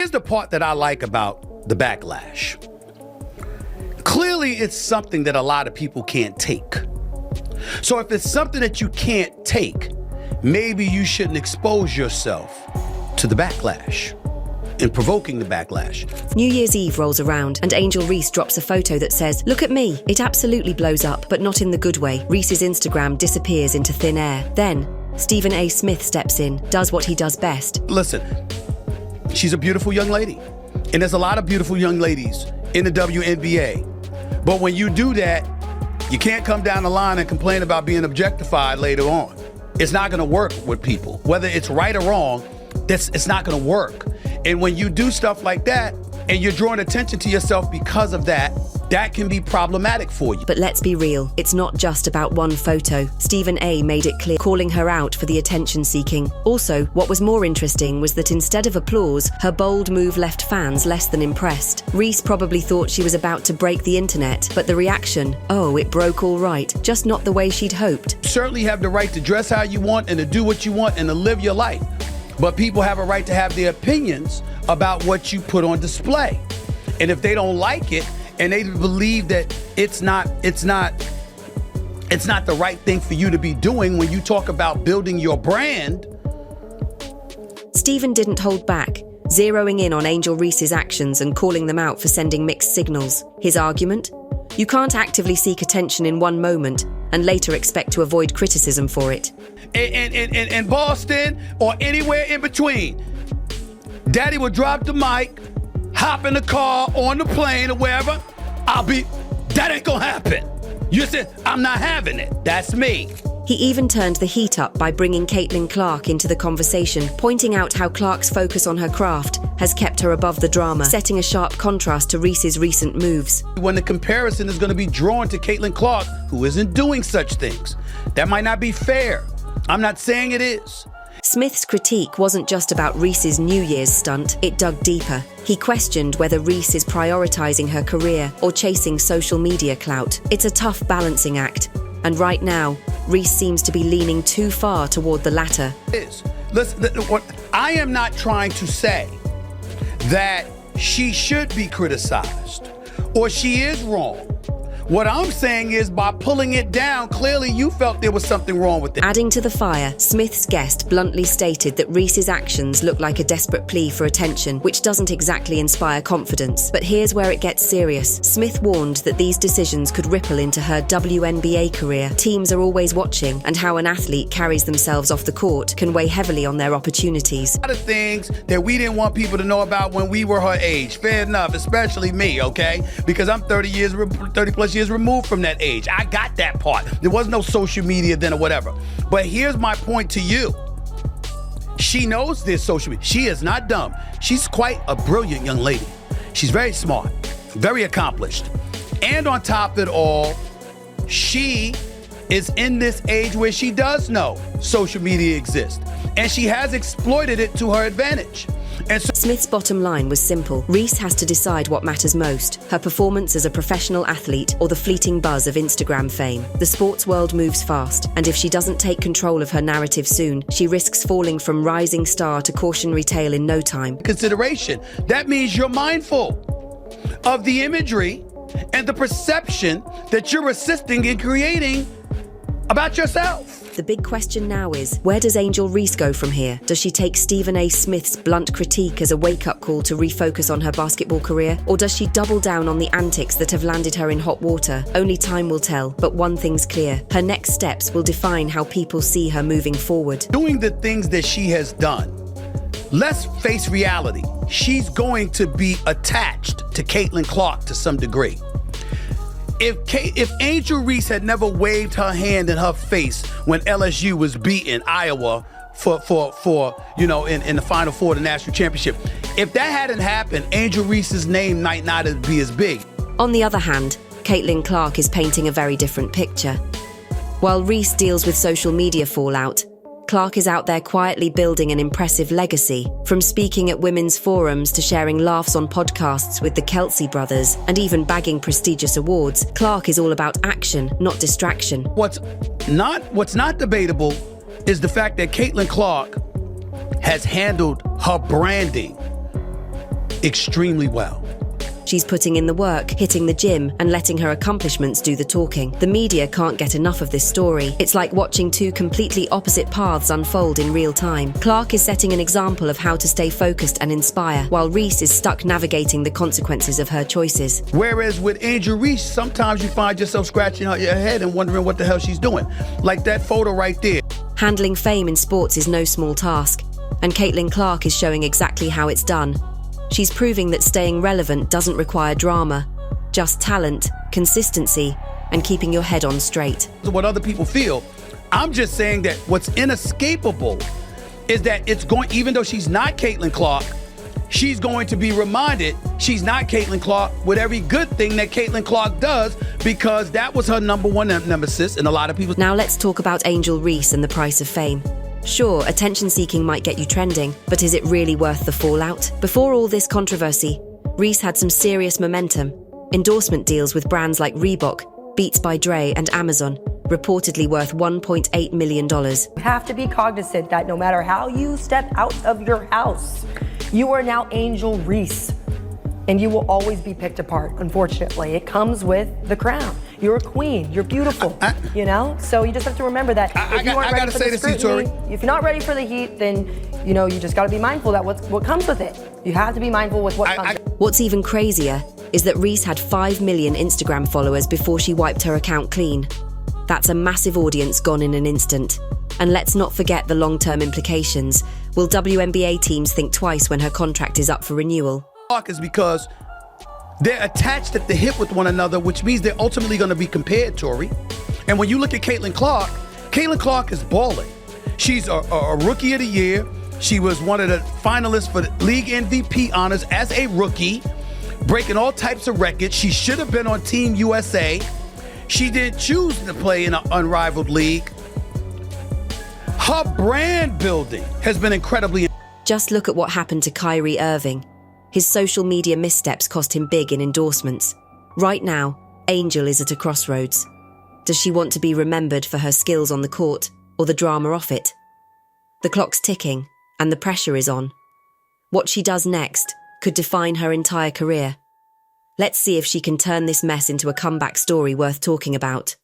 here's the part that I like about the backlash. Clearly, it's something that a lot of people can't take. So if it's something that you can't take, maybe you shouldn't expose yourself to the backlash and provoking the backlash. New Year's Eve rolls around and Angel Reese drops a photo that says, "Look at me." It absolutely blows up, but not in the good way. Reese's Instagram disappears into thin air. Then, Stephen A. Smith steps in, does what he does best. Listen, she's a beautiful young lady. And there's a lot of beautiful young ladies in the WNBA. But when you do that, you can't come down the line and complain about being objectified later on. It's not gonna work with people. Whether it's right or wrong, it's not gonna work. And when you do stuff like that, and you're drawing attention to yourself because of that, that can be problematic for you. But let's be real, it's not just about one photo. Stephen A. made it clear, calling her out for the attention-seeking. Also, what was more interesting was that instead of applause, her bold move left fans less than impressed. Reese probably thought she was about to break the internet, but the reaction, oh, it broke all right, just not the way she'd hoped. You certainly have the right to dress how you want and to do what you want and to live your life. But people have a right to have their opinions about what you put on display. And if they don't like it, and they believe that it's not the right thing for you to be doing when you talk about building your brand. Stephen didn't hold back, zeroing in on Angel Reese's actions and calling them out for sending mixed signals. His argument? You can't actively seek attention in one moment and later expect to avoid criticism for it. In Boston or anywhere in between, Daddy would drop the mic, hop in the car, on the plane or wherever, that ain't gonna happen. You said, I'm not having it. That's me. He even turned the heat up by bringing Caitlin Clark into the conversation, pointing out how Clark's focus on her craft has kept her above the drama, setting a sharp contrast to Reese's recent moves. When the comparison is gonna be drawn to Caitlin Clark, who isn't doing such things, that might not be fair. I'm not saying it is. Smith's critique wasn't just about Reese's New Year's stunt, it dug deeper. He questioned whether Reese is prioritizing her career or chasing social media clout. It's a tough balancing act, and right now, Reese seems to be leaning too far toward the latter. Listen, I am not trying to say that she should be criticized or she is wrong. What I'm saying is, by pulling it down, clearly you felt there was something wrong with it. Adding to the fire, Smith's guest bluntly stated that Reese's actions look like a desperate plea for attention, which doesn't exactly inspire confidence. But here's where it gets serious. Smith warned that these decisions could ripple into her WNBA career. Teams are always watching, and how an athlete carries themselves off the court can weigh heavily on their opportunities. A lot of things that we didn't want people to know about when we were her age. Fair enough, especially me, okay? Because I'm 30 plus years removed from that age. I got that part. There was no social media then or whatever. But here's my point to you. She knows there's social media. She is not dumb. She's quite a brilliant young lady. She's very smart, very accomplished. And on top of it all, she is in this age where she does know social media exists. And she has exploited it to her advantage. And so Smith's bottom line was simple. Reese has to decide what matters most, her performance as a professional athlete or the fleeting buzz of Instagram fame. The sports world moves fast, and if she doesn't take control of her narrative soon, she risks falling from rising star to cautionary tale in no time. Consideration. That means you're mindful of the imagery and the perception that you're assisting in creating about yourself. The big question now is, where does Angel Reese go from here? Does she take Stephen A. Smith's blunt critique as a wake-up call to refocus on her basketball career? Or does she double down on the antics that have landed her in hot water? Only time will tell, but one thing's clear. Her next steps will define how people see her moving forward. Doing the things that she has done, let's face reality. She's going to be attached to Caitlin Clark to some degree. If Angel Reese had never waved her hand in her face when LSU was beating Iowa for in the Final Four of the national championship, if that hadn't happened, Angel Reese's name might not be as big. On the other hand, Caitlin Clark is painting a very different picture. While Reese deals with social media fallout, Clark is out there quietly building an impressive legacy. From speaking at women's forums to sharing laughs on podcasts with the Kelsey brothers and even bagging prestigious awards, Clark is all about action, not distraction. What's not debatable is the fact that Caitlin Clark has handled her branding extremely well. She's putting in the work, hitting the gym, and letting her accomplishments do the talking. The media can't get enough of this story. It's like watching two completely opposite paths unfold in real time. Clark is setting an example of how to stay focused and inspire, while Reese is stuck navigating the consequences of her choices. Whereas with Angel Reese, sometimes you find yourself scratching out your head and wondering what the hell she's doing. Like that photo right there. Handling fame in sports is no small task, and Caitlin Clark is showing exactly how it's done. She's proving that staying relevant doesn't require drama, just talent, consistency, and keeping your head on straight. What other people feel. I'm just saying that what's inescapable is that it's going, even though she's not Caitlin Clark, she's going to be reminded she's not Caitlin Clark with every good thing that Caitlin Clark does, because that was her number one nemesis, and a lot of people. Now let's talk about Angel Reese and the price of fame. Sure, attention-seeking might get you trending, but is it really worth the fallout? Before all this controversy, Reese had some serious momentum. Endorsement deals with brands like Reebok, Beats by Dre, and Amazon, reportedly worth $1.8 million. You have to be cognizant that no matter how you step out of your house, you are now Angel Reese, and you will always be picked apart, unfortunately. It comes with the crown. You're a queen, you're beautiful, you know? So you just have to remember that if you aren't ready for the scrutiny, if you're not ready for the heat, then, you know, you just gotta be mindful that what comes with it. You have to be mindful with what comes with it. What's even crazier is that Reese had 5 million Instagram followers before she wiped her account clean. That's a massive audience gone in an instant. And let's not forget the long-term implications. Will WNBA teams think twice when her contract is up for renewal? Is because they're attached at the hip with one another, which means they're ultimately going to be compared, Tori. And when you look at Caitlin Clark is balling. She's a rookie of the year. She was one of the finalists for the league MVP honors as a rookie, breaking all types of records. She should have been on Team USA. She didn't choose to play in an unrivaled league. Her brand building has been incredibly. Just look at what happened to Kyrie Irving. His social media missteps cost him big in endorsements. Right now, Angel is at a crossroads. Does she want to be remembered for her skills on the court or the drama off it? The clock's ticking and the pressure is on. What she does next could define her entire career. Let's see if she can turn this mess into a comeback story worth talking about.